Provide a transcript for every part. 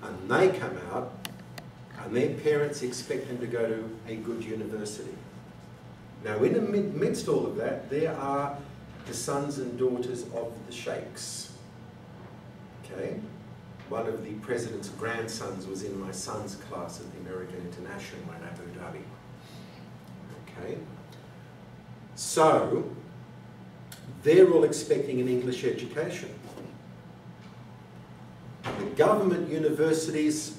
and they come out and their parents expect them to go to a good university. Now, in the midst of all of that, there are the sons and daughters of the sheikhs. Okay? One of the president's grandsons was in my son's class at the American International in Abu Dhabi. Okay? So, they're all expecting an English education. The government universities,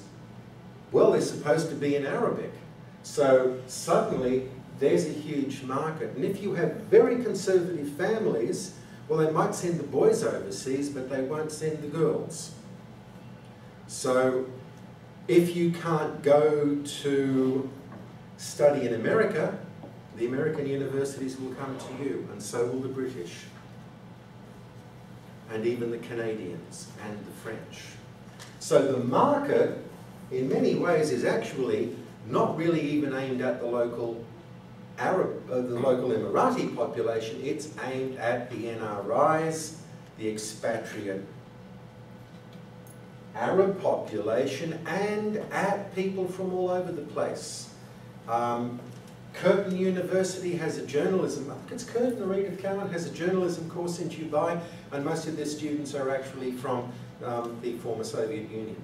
well, they're supposed to be in Arabic. So suddenly there's a huge market. And if you have very conservative families, well, they might send the boys overseas, but they won't send the girls. So if you can't go to study in America, the American universities will come to you, and so will the British, and even the Canadians and the French. So the market, in many ways, is actually not really even aimed at the local Emirati population. It's aimed at the NRIs, the expatriate Arab population, and at people from all over the place. Curtin University has a journalism, I think it's Curtin or Edith Cowan, has a journalism course in Dubai, and most of their students are actually from the former Soviet Union.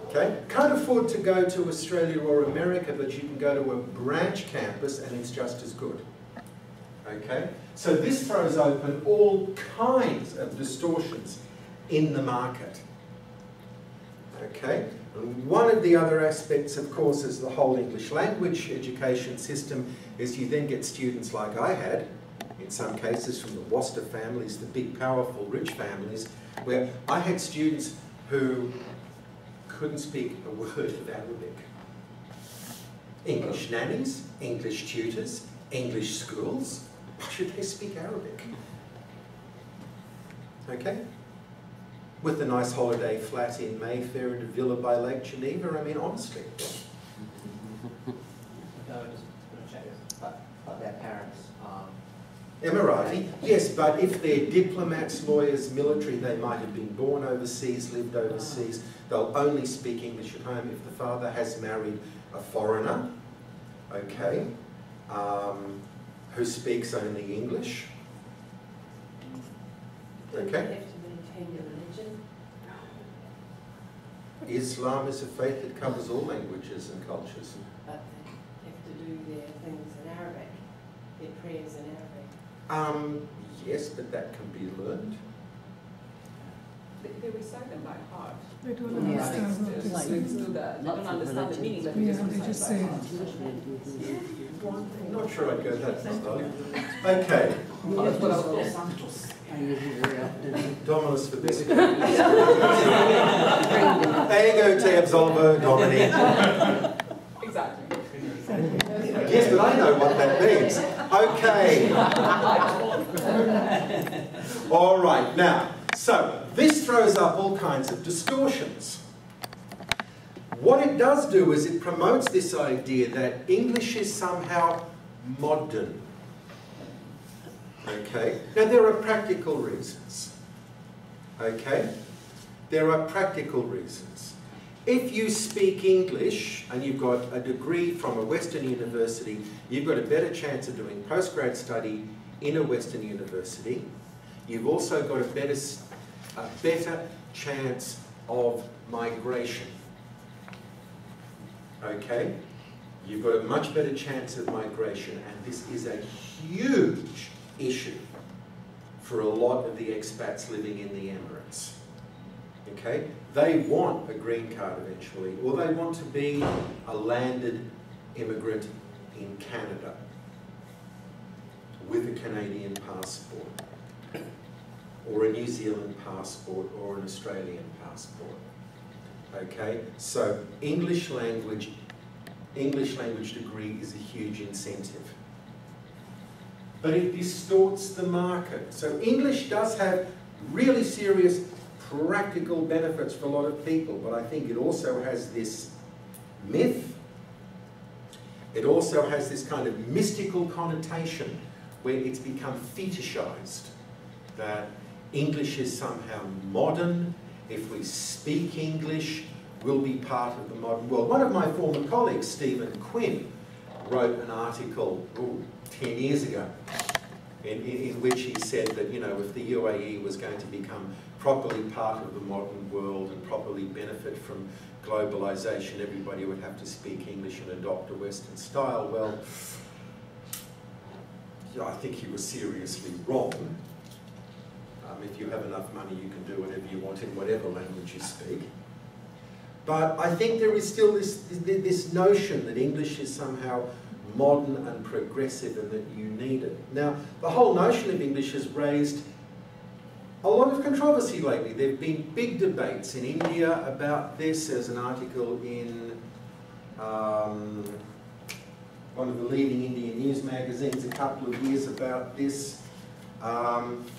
Okay? Can't afford to go to Australia or America, but you can go to a branch campus and it's just as good. Okay? So this throws open all kinds of distortions in the market. Okay? And one of the other aspects, of course, is the whole English language education system, is you then get students like I had, in some cases from the Worcester families, the big, powerful, rich families, where I had students who couldn't speak a word of Arabic. English nannies, English tutors, English schools, why should they speak Arabic? Okay? With a nice holiday flat in Mayfair and a villa by Lake Geneva, I mean, honestly. But their parents Emirati, yes, but if they're diplomats, lawyers, military, they might have been born overseas, lived overseas. They'll only speak English at home if the father has married a foreigner, okay, who speaks only English. Okay. Islam is a faith that covers all languages and cultures. But they have to do their things in Arabic, their prayers in Arabic. Yes, but that can be learned. They recite them by heart. They don't understand what they're Students saying. do that. They don't understand the meaning, but they Yeah, just they just recite say by it. heart. I'm not sure I'd go that far. Okay. That's what I was told. Dominus for this. There you go, Te absolvo Domini. Exactly. Yes, but I know what that means. Okay. All right, now, so this throws up all kinds of distortions. What it does do is it promotes this idea that English is somehow modern. Okay? Now there are practical reasons. Okay? There are practical reasons. If you speak English and you've got a degree from a Western university, you've got a better chance of doing postgrad study in a Western university. You've also got a better chance of migration. Okay? You've got a much better chance of migration, and this is a huge issue for a lot of the expats living in the Emirates. Okay? They want a green card eventually, or they want to be a landed immigrant in Canada with a Canadian passport, or a New Zealand passport, or an Australian passport. Okay? So English language degree is a huge incentive. But it distorts the market. So English does have really serious practical benefits for a lot of people, but I think it also has this myth. It also has this kind of mystical connotation where it's become fetishized, that English is somehow modern, if we speak English, we'll be part of the modern world. One of my former colleagues, Stephen Quinn, wrote an article 10 years ago in which he said that, you know, if the UAE was going to become properly part of the modern world and properly benefit from globalization, everybody would have to speak English and adopt a Western style. Well, yeah, I think he was seriously wrong. If you have enough money, you can do whatever you want in whatever language you speak. But I think there is still this notion that English is somehow modern and progressive and that you need it. Now, the whole notion of English has raised a lot of controversy lately. There have been big debates in India about this. There's an article in one of the leading Indian news magazines a couple of years about this,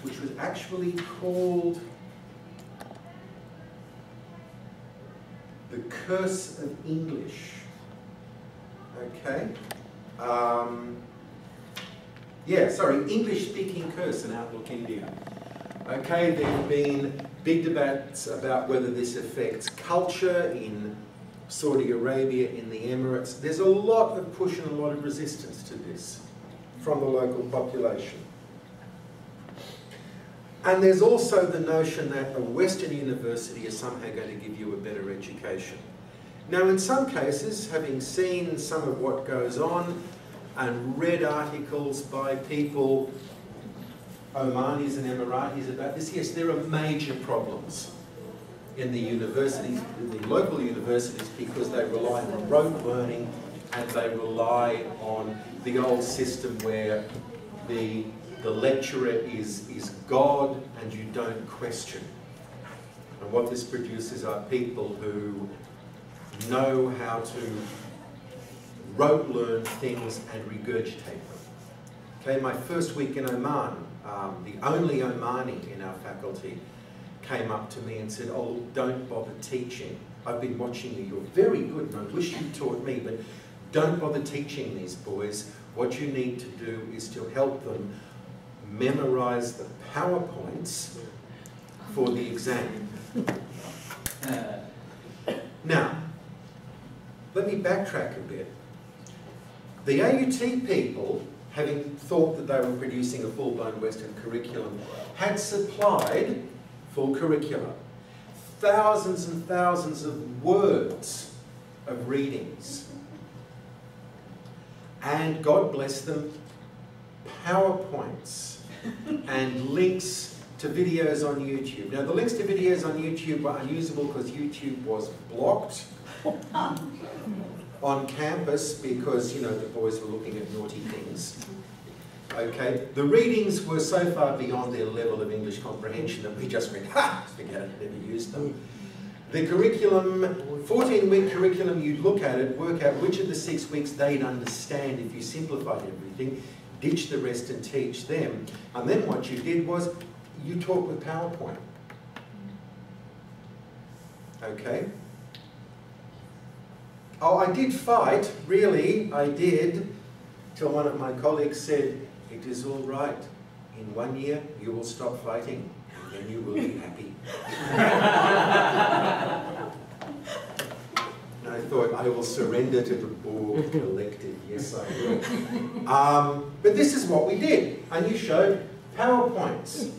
which was actually called The Curse of English. Okay? English Speaking Curse in Outlook India. Okay, there have been big debates about whether this affects culture in Saudi Arabia, in the Emirates. There's a lot of push and a lot of resistance to this from the local population. And there's also the notion that a Western university is somehow going to give you a better education. Now, in some cases, having seen some of what goes on and read articles by people, Omanis and Emiratis about this, yes, there are major problems in the universities, in the local universities, because they rely on rote learning and they rely on the old system where the lecturer is God and you don't question. And what this produces are people who know how to rote learn things and regurgitate them. Okay, my first week in Oman, the only Omani in our faculty came up to me and said, "Oh, don't bother teaching. I've been watching you. You're very good and I wish you taught me, but don't bother teaching these boys. What you need to do is to help them memorize the PowerPoints for the exam." Now, let me backtrack a bit. The AUT people, having thought that they were producing a full-blown Western curriculum, had supplied full curricula, thousands and thousands of words of readings, and God bless them, PowerPoints and links to videos on YouTube. Now, the links to videos on YouTube were unusable because YouTube was blocked on campus because, you know, the boys were looking at naughty things. Okay, the readings were so far beyond their level of English comprehension that we just went, ha, forget it, never used them. The curriculum, 14-week curriculum, you'd look at it, work out which of the 6 weeks they'd understand if you simplified everything, ditch the rest and teach them. And then what you did was, you taught with PowerPoint. Okay? Oh, I did fight, really, I did, till one of my colleagues said, "It is all right. In 1 year, you will stop fighting, and then you will be happy." And I thought, I will surrender to the Borg collective. Yes, I will. But this is what we did. And you showed PowerPoints.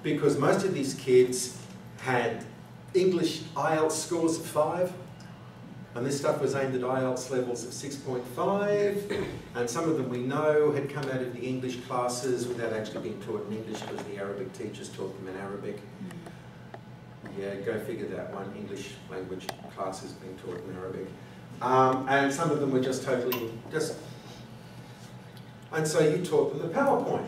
Because most of these kids had English IELTS scores of 5. And this stuff was aimed at IELTS levels of 6.5, and some of them we know had come out of the English classes without actually being taught in English because the Arabic teachers taught them in Arabic. Yeah, go figure that one, English language classes being taught in Arabic. And some of them were just totally, and so you taught them the PowerPoint.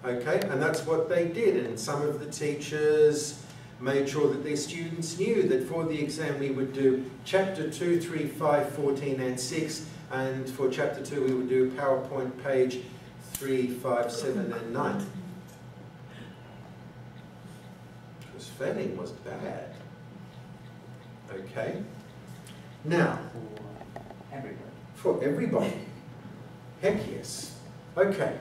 Okay, and that's what they did, and some of the teachers made sure that their students knew that for the exam we would do chapter 2, 3, 5, 14 and 6, and for chapter 2 we would do PowerPoint page 3, 5, 7 and 9. Because failing was bad. Okay? Now, for everybody. Heck yes. Okay.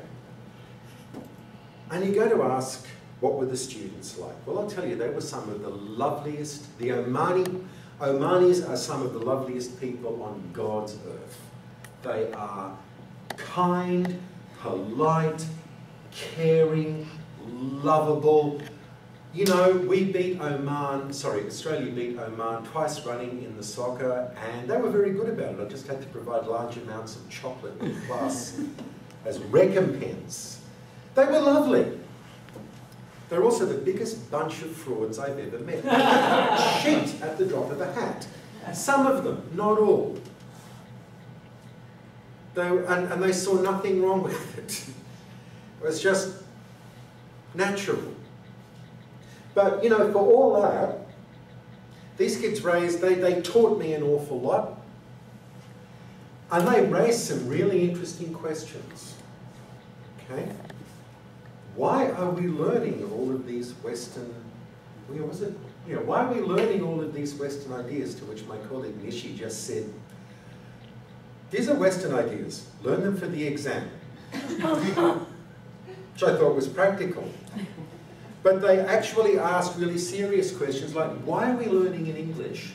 And you're going to ask, What were the students like? Well, I'll tell you, they were some of the loveliest. The Omanis are some of the loveliest people on God's earth. They are kind, polite, caring, lovable. You know, Australia beat Oman twice running in the soccer, and they were very good about it. I just had to provide large amounts of chocolate in class as recompense. They were lovely. They're also the biggest bunch of frauds I've ever met. They cheat at the drop of a hat. Some of them, not all. And they saw nothing wrong with it. It was just natural. But, you know, for all that, these kids they taught me an awful lot. And they raised some really interesting questions. Okay? Why are we learning all of these Western, why are we learning all of these Western ideas? To which my colleague Nishi just said, these are Western ideas, learn them for the exam. Which I thought was practical. But they actually asked really serious questions like, why are we learning in English?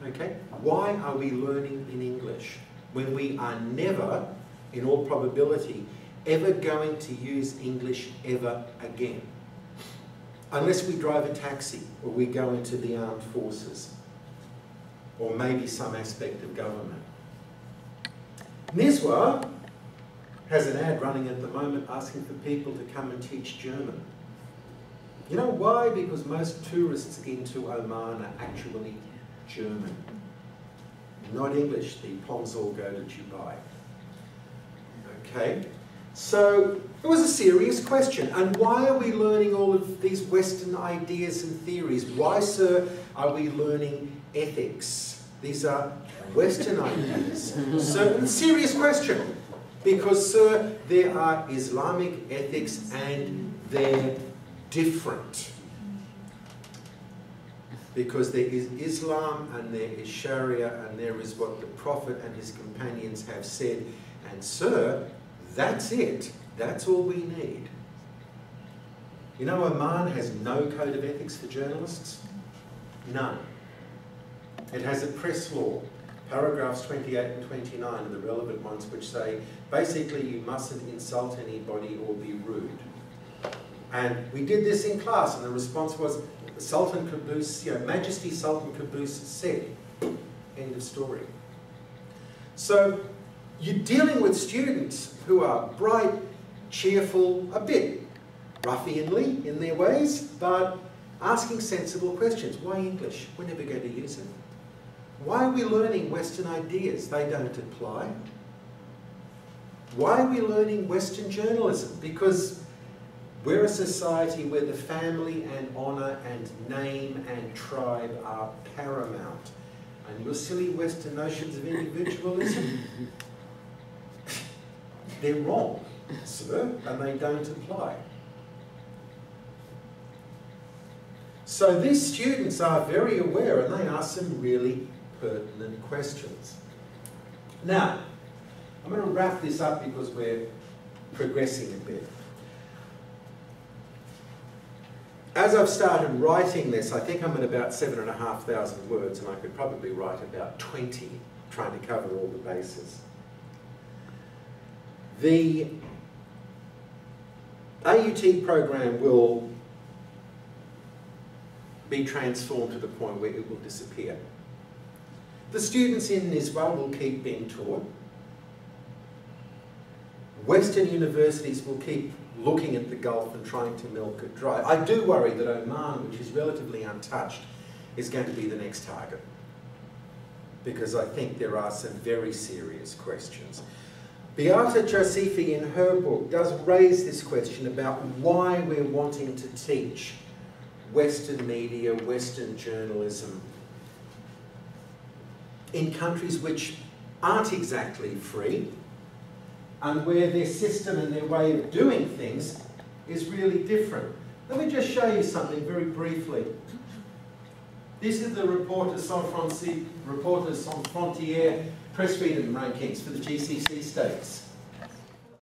Okay, why are we learning in English when we are never, in all probability, ever going to use English ever again? Unless we drive a taxi or we go into the armed forces or maybe some aspect of government. Niswa has an ad running at the moment asking for people to come and teach German. You know why? Because most tourists into Oman are actually German, not English. The Poms all go to Dubai. Okay, so it was a serious question. And why are we learning all of these Western ideas and theories? Why, sir, are we learning ethics? These are Western ideas. So, a serious question. Because, sir, there are Islamic ethics and they're different. Because there is Islam and there is Sharia and there is what the Prophet and his companions have said. And, sir, that's it. That's all we need. You know, Oman has no code of ethics for journalists. None. It has a press law. Paragraphs 28 and 29 are the relevant ones, which say, basically, you mustn't insult anybody or be rude. And we did this in class, and the response was, Sultan Qaboos, Majesty Sultan Qaboos said. End of story. So, you're dealing with students who are bright, cheerful, a bit ruffianly in their ways, but asking sensible questions. Why English? We're never going to use it. Why are we learning Western ideas? They don't apply. Why are we learning Western journalism? Because we're a society where the family and honour and name and tribe are paramount. And your silly Western notions of individualism, they're wrong, sir, and they don't apply. So these students are very aware and they ask some really pertinent questions. Now, I'm going to wrap this up because we're progressing a bit. As I've started writing this, I think I'm at about 7,500 words, and I could probably write about 20, trying to cover all the bases. The AUT program will be transformed to the point where it will disappear. The students in NISWA will keep being taught. Western universities will keep looking at the Gulf and trying to milk it dry. I do worry that Oman, which is relatively untouched, is going to be the next target. Because I think there are some very serious questions. Beata Josifi in her book does raise this question about why we're wanting to teach Western media, Western journalism in countries which aren't exactly free and where their system and their way of doing things is really different. Let me just show you something very briefly. This is the Reporters Sans Frontières press freedom rankings for the GCC states.